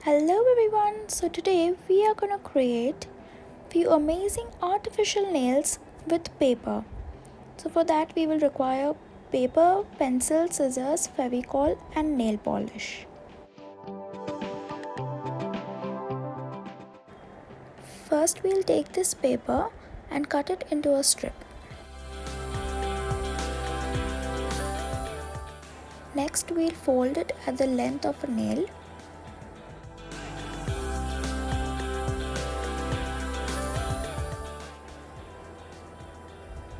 Hello everyone, so today we are going to create few amazing artificial nails with paper. So for that we will require paper, pencil, scissors, Fevicol and nail polish. First we'll take this paper and cut it into a strip. Next we'll fold it at the length of a nail.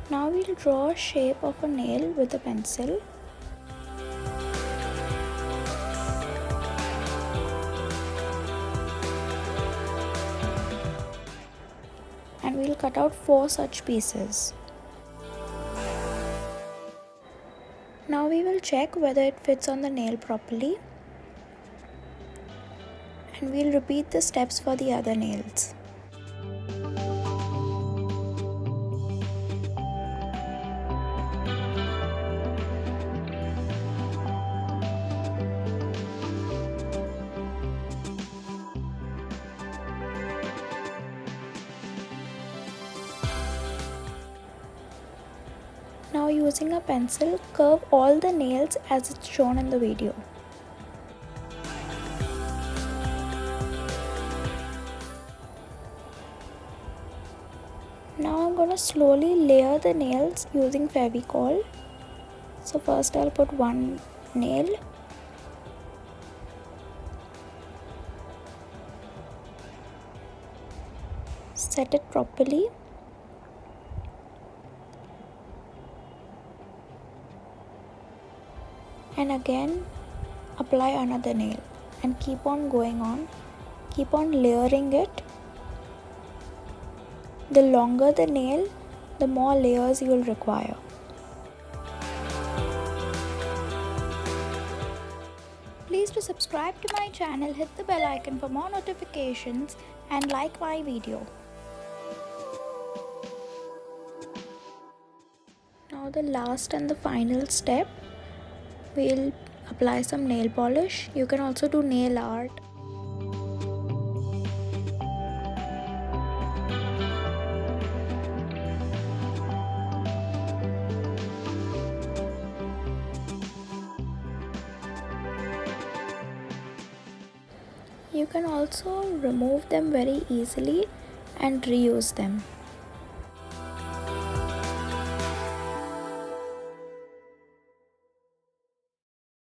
Now we'll draw a shape of a nail with a pencil. And we'll cut out 4 such pieces. Now we will check whether it fits on the nail properly. And we'll repeat the steps for the other nails. Now using a pencil, curve all the nails as it's shown in the video. Now I'm going to slowly layer the nails using Fevicol. So first I'll put one nail. Set it properly. And again apply another nail and keep on going on. Keep on layering it. The longer the nail, the more layers you will require. Please do subscribe to my channel, hit the bell icon for more notifications and like my video. Now the last and the final step, we'll apply some nail polish. You can also do nail art. You can also remove them very easily and reuse them.